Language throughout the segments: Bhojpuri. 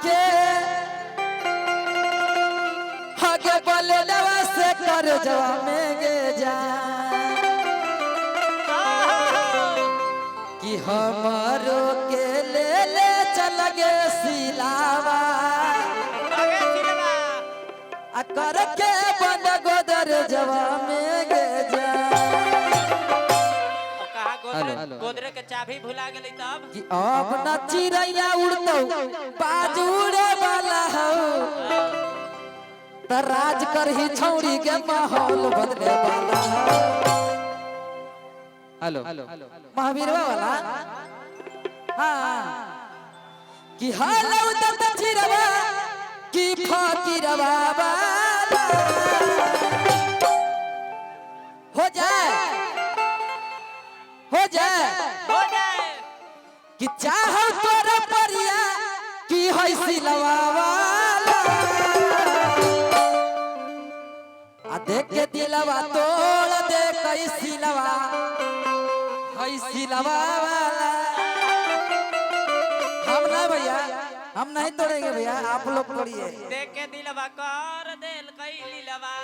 के हगे बोले दवा से कर जवा में गे जा कि हमारो के ले चल गे सिलावा आ कर के बंद गोदर जवा में गे जा गोदरे के चाबी भुला गेली तब कि अब न चिड़ैया उड़तौ बाज उड़े वाला हो त राज करही छौड़ी के माहौल बदले वाला हेलो महावीर वाला हां कि हालौ त चिरवा कि फकीरवा वाला हो जाए कि चाहो तोर परिया कि है सिलवा वाला आ देख के दिलवा तोड़ दे कई सिलवा है सिलवा वाला हम ना भैया हम नहीं तोड़ेंगे भैया आप लोग तोड़िए देख के दिलवा कर देल कई लीलवा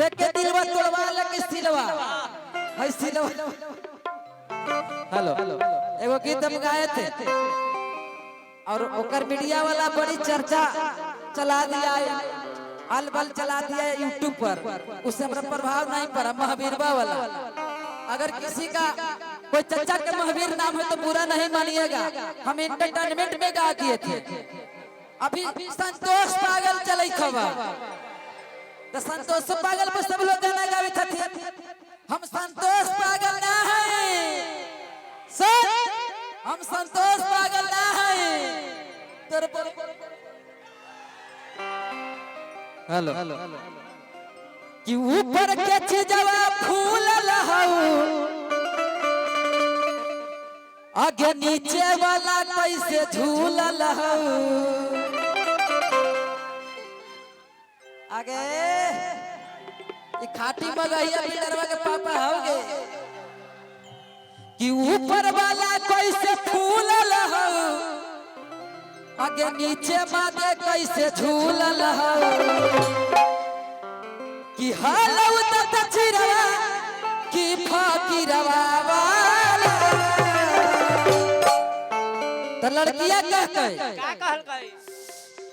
देख के दिलवा तोड़वा ले के सिलवा है सिलवा हेलो एगो गीत हम गाए थे और ओकर मीडिया वाला बड़ी चर्चा चला दिया अलबल चला दिया यूट्यूब पर उससे हमारा प्रभाव नहीं पड़ा महावीरवा वाला अगर किसी का कोई चचा के महावीर नाम है तो बुरा नहीं मानिएगा हम एंटरटेनमेंट में गा दिए थे अभी संतोष पागल चले खबर तो संतोष पागल पर सब लोग गाना गावे थे हम संतोष पागल ना है हम संतोष पागल ना है हेलो कि ऊपर के चीजवा फूल लहू आगे नीचे वाला कैसे झूल लहू आगे ये खाटी मगहिया पिटरवा के पापा होगे कि ऊपर वाला कैसे फूल लहू आगे नीचे माथे कैसे झूल लहू कि हालौ त चिरवा कि फकीरवा वाला त लड़कियां कहकै का कहलकै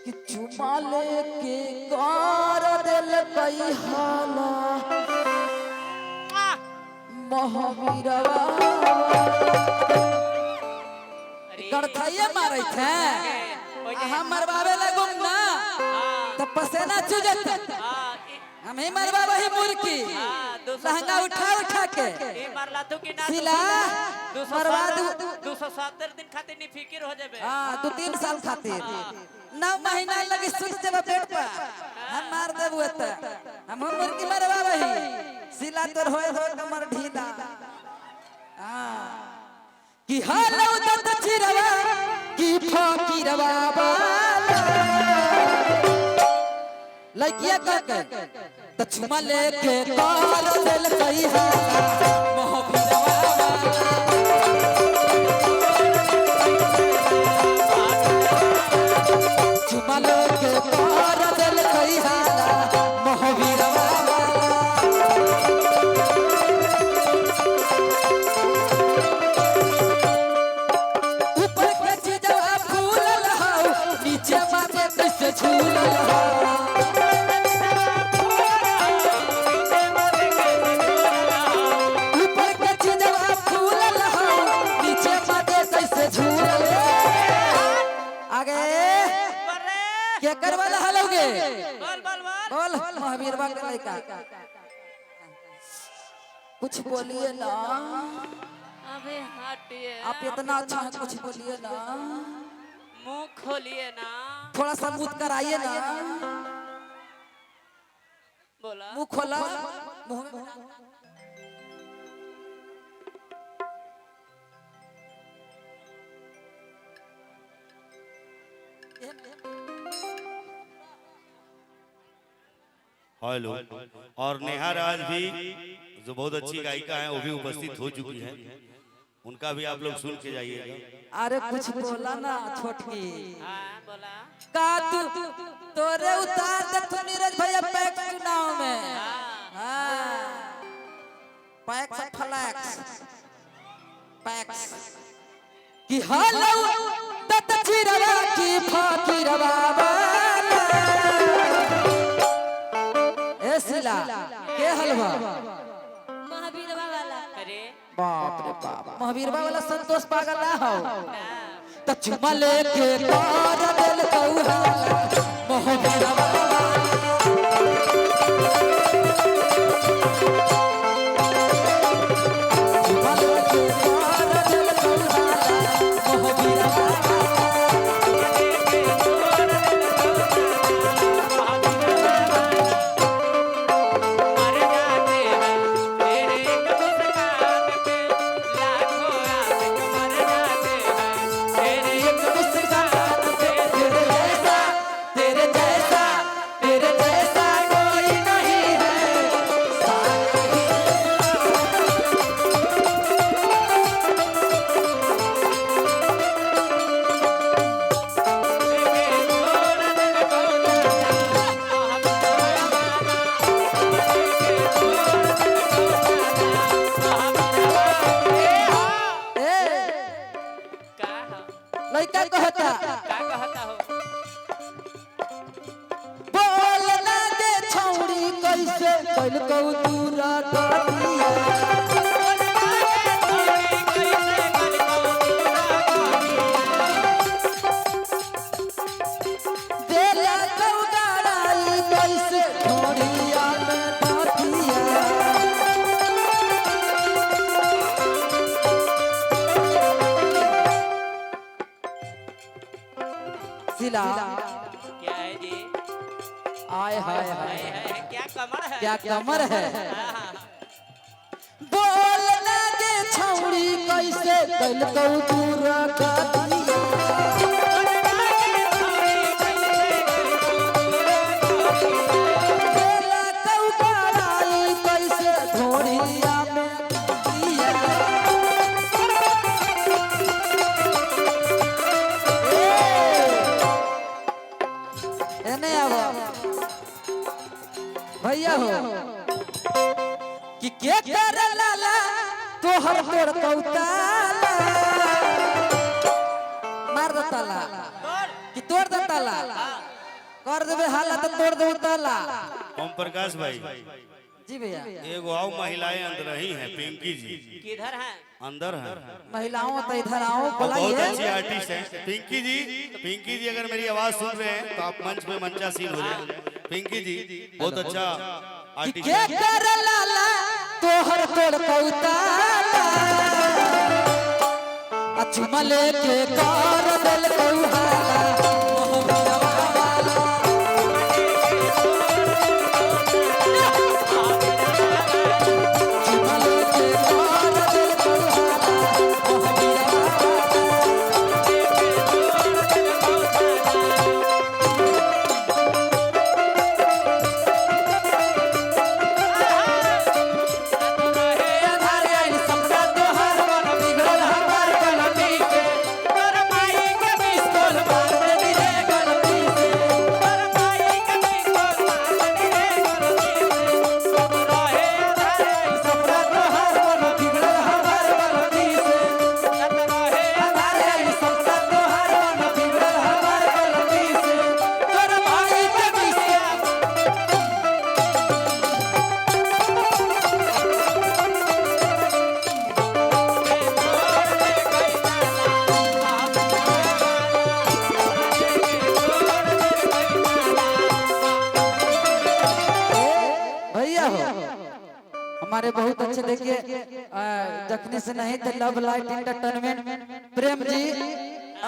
कि चुमा लेके कर दिल कई हाला महावीरवा करथाइए मारै थे हम मरवावे लगुम ना त पसेना चुजत हम ही मरवा वही मुर्गी लहंगा उठा के मारला तू कि ना सिला मरवा 270 दिन खातिर नि फिकिर हो जाबे हां 2-3 साल खातिर 9 महीना लगी सुत जब पेट पर हम मार देबू त हम मुर्गी मरवा वही सिला तोर होए कमर ढीला हां कि हालौ त चिरवा कि फकीरवा वाला लड़किया कहके त चुमा लेके कर दिल कई हाला महावीरवा चुमा लेके कर दिल कई हाला महावीरवा ऊपर के चीजवा फूल लहू नीचे माथे कैसे झूल लहू क्या करवाला हलोगे बोल महावीरवा के लड़का कुछ बोलिए ना अबे हटिए आप इतना अच्छा है कुछ बोलिए ना मुंह खोलिए ना थोड़ा सा मुंह कराइए ना बोला मुंह खोला मुंह में हेलो और नेहा राज भी जो बहुत अच्छी गायिका है वो भी उपस्थित हो चुकी है, उनका भी आप लोग सुन के जाइएगा। अरे कुछ बोला ना छोटकी। हाँ बोला। का तू तोरे उतार दे तू नीरज भैया पैक चुनाव में। हाँ पैक से फ्लैक्स पैक्स कि हालो तत चिरवा की फकीरवा वाला। ए सिला के हलवा महावीरवा वाला। अरे बाप रे बाप महावीरवा वाला संतोष पागल ना हो ना त चुमा लेके कार दिल कौहाला महावीरवा चुमा लेके कार दिल कौहाला महावीरवा मर जाते हैं तेरे एक मुस्कान पे, लाखों आशिक मर जाते हैं तेरे एक मुस्कान पे तेरे जैसा कोई नहीं है। लड़का कहता क्या कहता हो? बोल ना दे छौड़ी कैसे कल को दूरा दिया देला कौगाड़ाई कैसे छोड़िया में दातिया। सिला क्या है जी? आय हाय हाय हाय हाय, क्या कमर है? क्या कमर है। हाँ, बोल ना दे छौड़ी कैसे कल को दूरा दिया देला कौगाड़ाई कैसे छोड़िया में दातिया। एने आवो भैया हो कि के कर लाला तोहर तोड़ कौताला मार दताला कि तोड़ दताला कर देबे हाला तो तोड़ दे ताला। ओम प्रकाश भाई जी भैया एगो आओ महिलाएं अंदर ही हैं, पिंकी जी किधर है? अंदर हैं। महिलाओं तो इधर आओ और बहुत बुलाइए। अच्छी आर्टिस्ट हैं पिंकी जी अगर मेरी आवाज सुन रहे हैं तो आप मंच पे मंचासीन हो जाए। पिंकी जी बहुत अच्छा कि आर्टिस्ट के हैं। कर लाला तोहर तोड़ कौताला अचुमा लेके कार दिल कौहाला मोहब्बतवा वाला। अचुमा लेके कार दिल कौहाला मोहब्बतवा वाला। अधारे आई सपना तोहर मन बिगड़ल हमार गलती से। तोर माई के बिस्कुल मार देली रे गलती से। तोर माई के बिस्कुल मार देली रे गलती से। सब रहे अधारे आई सपना तोहर मन बिगड़ल हमार गलती से। सब रहे अधारे आई सपना तोहर मन बिगड़ल हमार गलती से। तोर माई के बिस्कुल भैया हो हमारे बहुत अच्छे देखिए जखनी से नहीं थे love light entertainment Prem ji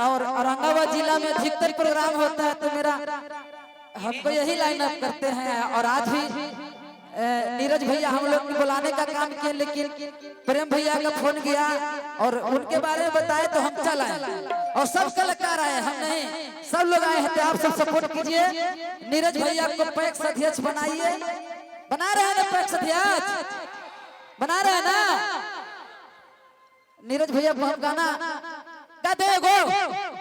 और औरंगाबाद जिला में अधिकतर प्रोग्राम होता है तो मेरा हमको यही लाइन अप करते हैं। और आज भी नीरज भैया हम लोग को बुलाने का काम किए लेकिन प्रेम भैया का फोन गया और उनके बारे में बताए तो हम चल आए और सब कलाकार आए हम नहीं सब लोग आए हैं तो आप सब सपोर्ट कीजिए। नीरज भैया को पैक्स अध्यक्ष बनाइए। बना रहे हैं ना पैक्स अध्यक्ष बना रहे हैं ना नीरज भैया को हम गाना दादे एगो